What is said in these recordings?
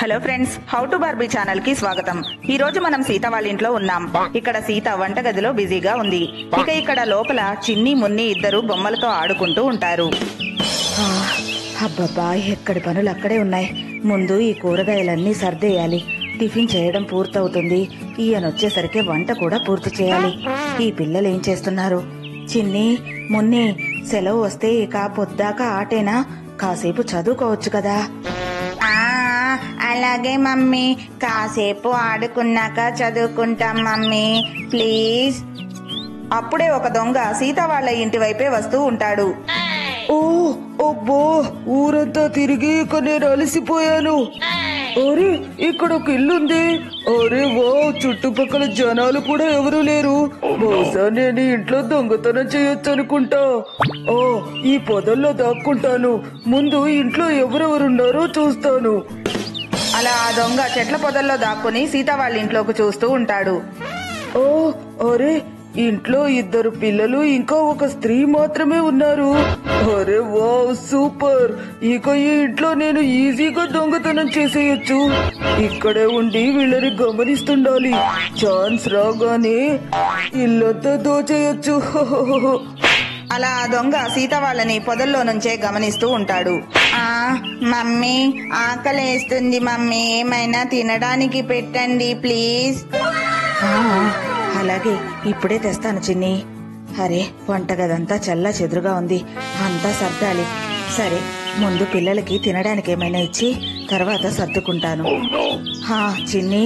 Hello friends, how to Barbie channel కి స్వాగతం. ఈ రోజు మనం సీత వాళ్ళ ఇంట్లో ఉన్నాం. ఇక్కడ సీత వంటగదిలో బిజీగా ఉంది. ఇక ఇక్కడ లోపల చిన్ని మున్ని ఇద్దరు బొమ్మలతో ఆడుకుంటూ ఉంటారు. అబ్బబ్బా, ఎక్కడి పనులు అక్కడే ఉన్నాయి. ముందు ఈ కూరగాయలన్నీ సర్దేయాలి. టిఫిన్ చేయడం పూర్తవుతుంది. ఈయన వచ్చేసరికి వంట కూడా పూర్తి చేయాలి. ఈ పిల్లలు ఏం చేస్తున్నారు? చిన్ని మున్ని, సెలవు వస్తే ఇక పొద్దాకా ఆటేనా? కాసేపు చదువుకోవచ్చు కదా. అలాగే మమ్మీ, కాసేపు ఆడుకున్నాక చదువుకుంటాం మమ్మీ, ప్లీజ్. అప్పుడే ఒక దొంగ సీత వాళ్ళ ఇంటి వైపే వస్తూ ఉంటాడు. ఓ అబ్బో, ఊరంతా తిరిగి ఇక నేను అలసిపోయాను. అరే, ఇక్కడ ఒక ఇల్లుంది. అరే వా, చుట్టుపక్కల జనాలు కూడా ఎవరు లేరు. బహుశా నేను ఇంట్లో దొంగతనం చేయొచ్చు అనుకుంటా. ఈ పొదల్లో దాక్కుంటాను. ముందు ఇంట్లో ఎవరెవరున్నారో చూస్తాను. అలా ఆ దొంగ చెట్ల పొదల్లో దాక్కుని సీత వాళ్ళ ఇంట్లోకి చూస్తూ ఉంటాడు. అరే, ఇంట్లో ఇద్దరు పిల్లలు ఇంకా ఒక స్త్రీ మాత్రమే ఉన్నారు. అరే వావ్, సూపర్. ఇక ఈ ఇంట్లో నేను ఈజీగా దొంగతనం చేసేయచ్చు. ఇక్కడే ఉండి వీళ్ళని గమనిస్తుండాలి. ఛాన్స్ రాగానే ఇల్లంతా దోచేయచ్చు. అలా ఆ దొంగ సీత వాళ్ళని పొదల్లో నుంచే గమనిస్తూ ఉంటాడు. మమ్మీ, ఆకలేస్తుంది మమ్మీ, ఏమైనా తినడానికి పెట్టండి ప్లీజ్. అలాగే, ఇప్పుడే తెస్తాను చిన్ని. అరే, వంటగదంతా చల్ల చెదురుగా ఉంది. అంతా సర్దాలి. సరే, ముందు పిల్లలకి తినడానికి ఏమైనా ఇచ్చి తర్వాత సర్దుకుంటాను. చిన్ని,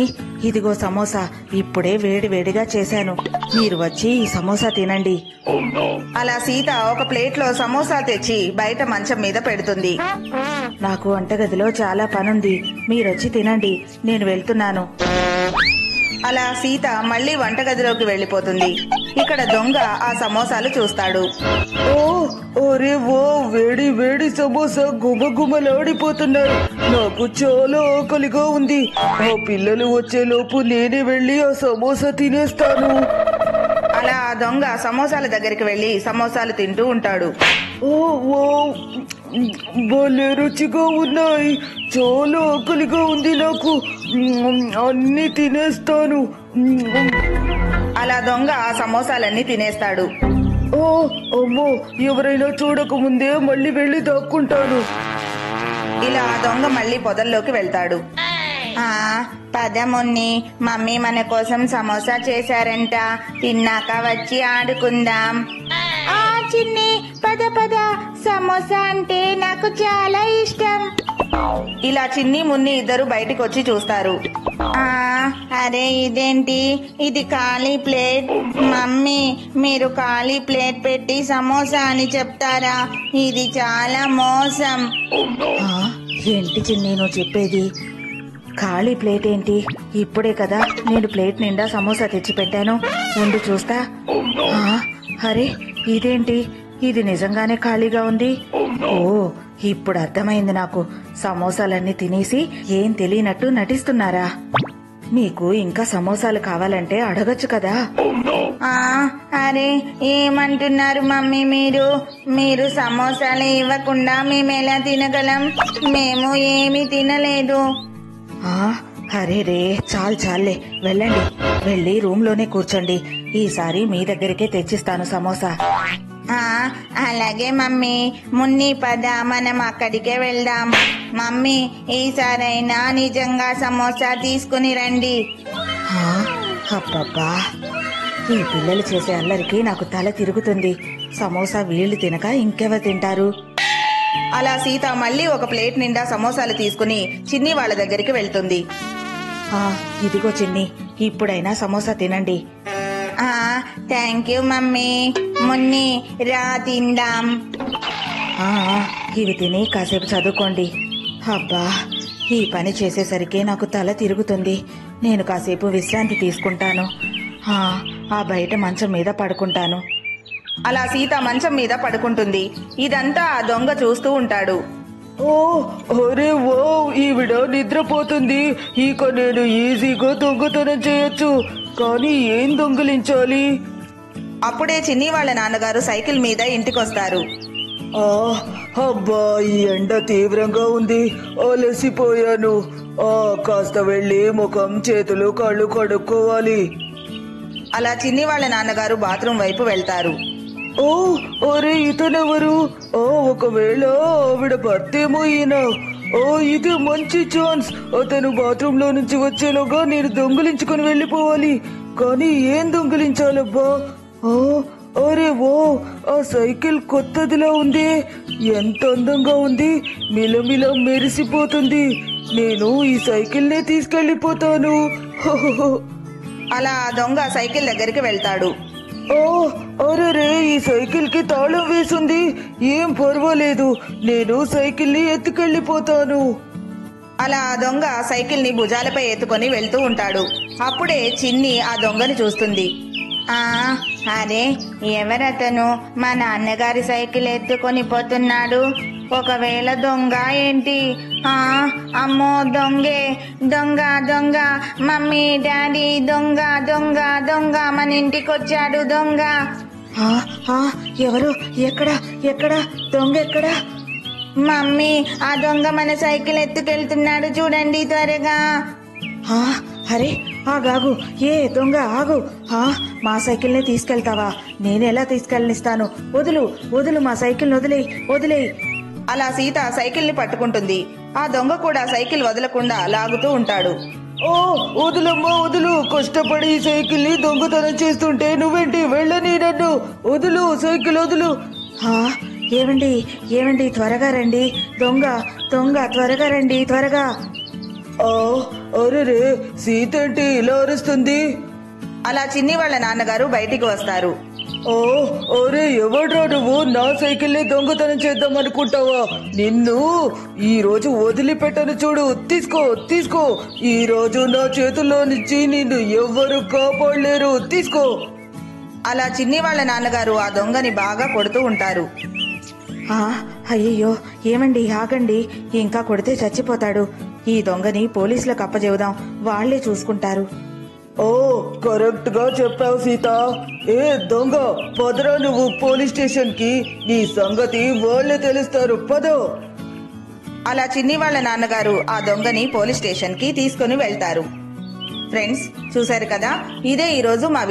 ఇదిగో సమోసా. ఇప్పుడే వేడి వేడిగా చేశాను. మీరు వచ్చి ఈ సమోసా తినండి. అలా సీత ఒక ప్లేట్లో సమోసా తెచ్చి బయట మంచం మీద పెడుతుంది. నాకు వంటగదిలో చాలా పనుంది. మీరొచ్చి తినండి, నేను వెళ్తున్నాను. అలా సీత మళ్లీ వంటగదిలోకి వెళ్లిపోతుంది. ఇక్కడ దొంగ ఆ సమోసాలు చూస్తాడు. అరే ఓ, వేడి వేడి సమోసా గుమగుమలాడిపోతున్నాయి. నాకు చాలా ఆకలిగా ఉంది. ఆ పిల్లలు వచ్చేలోపు నేనే వెళ్లి ఆ సమోసా తినేస్తాను. అలా ఆ దొంగ సమోసాల దగ్గరికి వెళ్లి సమోసాలు తింటూ ఉంటాడు. భలే రుచిగా ఉన్నాయి. చాలా ఆకలిగా ఉంది నాకు. అన్ని తినేస్తాను. అలా దొంగ ఆ సమోసాలన్నీ తినేస్తాడు. అమ్మో, ఎవరైనా చూడకముందే మళ్ళీ వెళ్లి దాక్కుంటాను. ఇలా ఆ దొంగ మళ్ళీ పొదల్లోకి వెళ్తాడు. పద మున్ని, మమ్మీ మన కోసం సమోసా చేశారంట. తిన్నాక వచ్చి ఆడుకుందాం. చిన్ని, పద పద, సమోసా అంటే నాకు చాలా ఇష్టం. ఇలా చిన్ని మున్ని ఇద్దరు బయటికి వచ్చి చూస్తారు. అరే, ఇదేంటి? ఇది ఖాళీ ప్లేట్. మమ్మీ, మీరు ఖాళీ ప్లేట్ పెట్టి సమోసా అని చెప్తారా? ఇది చాలా మోసం. ఏంటి చిన్ని నువ్వు చెప్పేది? ఖాళీ ప్లేట్ ఏంటి? ఇప్పుడే కదా నేను ప్లేట్ నిండా సమోసా తెచ్చి పెట్టాను. ఉండి చూస్తా. అరే, ఇదేంటి? ఇది నిజంగానే ఖాళీగా ఉంది. ఇప్పుడు అర్థమైంది నాకు. సమోసాలన్నీ తినేసి ఏం తెలియనట్టు నటిస్తున్నారా? మీకు ఇంకా సమోసాలు కావాలంటే అడగచ్చు కదా. అరే, ఏమంటున్నారు మమ్మీ మీరు సమోసాలు ఇవ్వకుండా మేము ఎలా తినగలం? మేము ఏమీ తినలేదు. అరే రే, చాలే, వెళ్ళండి. వెళ్ళి రూమ్ లోనే కూర్చోండి. ఈసారి మీ దగ్గరికే తెచ్చిస్తాను సమోసా. అలాగే మమ్మీ. మున్ని, పద మనం అక్కడికే వెళ్దాం. మమ్మీ, ఈసారైనా నిజంగా సమోసా తీసుకుని రండి. అబ్బబ్బా, ఈ పిల్లలు చేసే అల్లరికి నాకు తల తిరుగుతుంది. సమోసా వీళ్లు తినక ఇంకెవరు తింటారు? అలా సీత మళ్ళీ ఒక ప్లేట్ నిండా సమోసాలు తీసుకుని చిన్ని వాళ్ళ దగ్గరికి వెళ్తుంది. ఇదిగో చిన్ని, ఇప్పుడైనా సమోసా తినండి. Thank you mummy. మున్ని, రా తిందాం. ఇవి తిని కాసేపు చదువుకోండి. అబ్బా, ఈ పని చేసేసరికి నాకు తల తిరుగుతుంది. నేను కాసేపు విశ్రాంతి తీసుకుంటాను. ఆ బయట మంచం మీద పడుకుంటాను. అలా సీత మంచం మీద పడుకుంటుంది. ఇదంతా ఆ దొంగ చూస్తూ ఉంటాడు. అరే ఓ, ఈవిడ నిద్రపోతుంది. ఇక నేను ఈజీగా దొంగతనం చేయొచ్చు. కానీ ఏం దొంగిలించాలి? అప్పుడే చిన్ని వాళ్ళ నాన్నగారు సైకిల్ మీద ఇంటికొస్తారు. అబ్బా ఈ ఎండ తీవ్రంగా ఉంది, అలసిపోయాను. కాస్త వెళ్ళి ముఖం చేతులు కళ్ళు కడుక్కోవాలి. అలా చిన్ని వాళ్ళ నాన్నగారు బాత్రూమ్ వైపు వెళ్తారు. ఒరే ఇతనెవరు? ఒకవేళ ఆవిడ భర్తేమో ఈయన. ఇది మంచి ఛాన్స్. అతను బాత్రూమ్ లో నుంచి వచ్చేలోగా నేను దొంగిలించుకుని వెళ్ళిపోవాలి. కానీ ఏం దొంగిలించాలబ్బా? అరే ఆ సైకిల్ కొత్తదిలా ఉంది. ఎంత అందంగా ఉంది, మిలమిల మెరిసిపోతుంది. నేను ఈ సైకిల్ నే తీసుకెళ్లిపోతాను. అలా ఆ దొంగ సైకిల్ దగ్గరికి వెళ్తాడు. అరే ఈ సైకిల్ కి తాళం వేసింది. ఏం పర్వాలేదు, నేను సైకిల్ ని ఎత్తుకెళ్లిపోతాను. అలా ఆ దొంగ సైకిల్ ని భుజాలపై ఎత్తుకొని వెళ్తూ ఉంటాడు. అప్పుడే చిన్ని ఆ దొంగని చూస్తుంది. అరే ఎవరతను మా నాన్నగారి సైకిల్ ఎత్తుకొని పోతున్నాడు? ఒకవేళ దొంగ ఏంటి? అమ్మో దొంగే, దొంగ దొంగ, మమ్మీ డాడీ దొంగ దొంగ దొంగ, మన ఇంటికి వచ్చాడు దొంగ. ఎవరు? ఎక్కడ ఎక్కడ దొంగ? ఎక్కడ? మమ్మీ ఆ దొంగ మన సైకిల్ ఎత్తుకెళ్తున్నాడు, చూడండి త్వరగా. అరే ఆగాగు, ఏ దొంగ ఆగు. మా సైకిల్ ని తీసుకెళ్తావా? నేనెలా తీసుకెళ్ళనిస్తాను? వదులు వదులు, మా సైకిల్ వదిలేయి. అలా సీత సైకిల్ ని పట్టుకుంటుంది. ఆ దొంగ కూడా సైకిల్ వదలకుండా లాగుతూ ఉంటాడు. వదులమ్మా వదులు, కష్టపడి ఈ సైకిల్ ని దొంగతనం చేస్తుంటే నువ్వేంటి? వెళ్ళని నన్ను వదులు, సైకిల్ వదులు. ఏమండి త్వరగా రండి, దొంగ త్వరగా రండి, త్వరగా. అరే సీత ఏంటి ఇలా అరుస్తుంది? అలా చిన్ని వాళ్ళ నాన్నగారు బయటికి వస్తారు. అరే ఎవడ్రా నువ్వు? నా సైకిల్ ని దొంగతనం చేద్దాం అనుకుంటావా? నిన్ను ఈ రోజు వదిలిపెట్టను, చూడు. తీసుకో. ఈ రోజు నా చేతుల్లో నుంచి నిన్ను ఎవ్వరు కాపాడలేరు. తీసుకో. అలా చిన్ని వాళ్ళ నాన్నగారు ఆ దొంగని బాగా కొడుతూ ఉంటారు. అయ్యయ్యో, ఏమండి ఆగండి, ఇంకా కొడితే చచ్చిపోతాడు. ఈ దొంగని పోలీసులకు అప్పజెబుదాం, వాళ్లే చూసుకుంటారు. కరెక్ట్ గా చెప్పావు సీత. దొంగ పదరా నువ్వు పోలీస్ స్టేషన్ కి. నీ సంగతి వాళ్లే తెలుస్తారు, పదో. అలా చిన్ని వాళ్ళ నాన్నగారు ఆ దొంగని పోలీస్ స్టేషన్ కి తీసుకుని వెళ్తారు. ఫ్రెండ్స్, చూశారు కదా, ఇదే ఈరోజు మా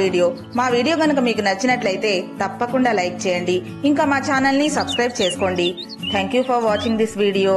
వీడియో కనుక మీకు నచ్చినట్లయితే తప్పకుండా లైక్ చేయండి. ఇంకా మా ఛానల్ ని సబ్స్క్రైబ్ చేసుకోండి. Thank you for watching this video.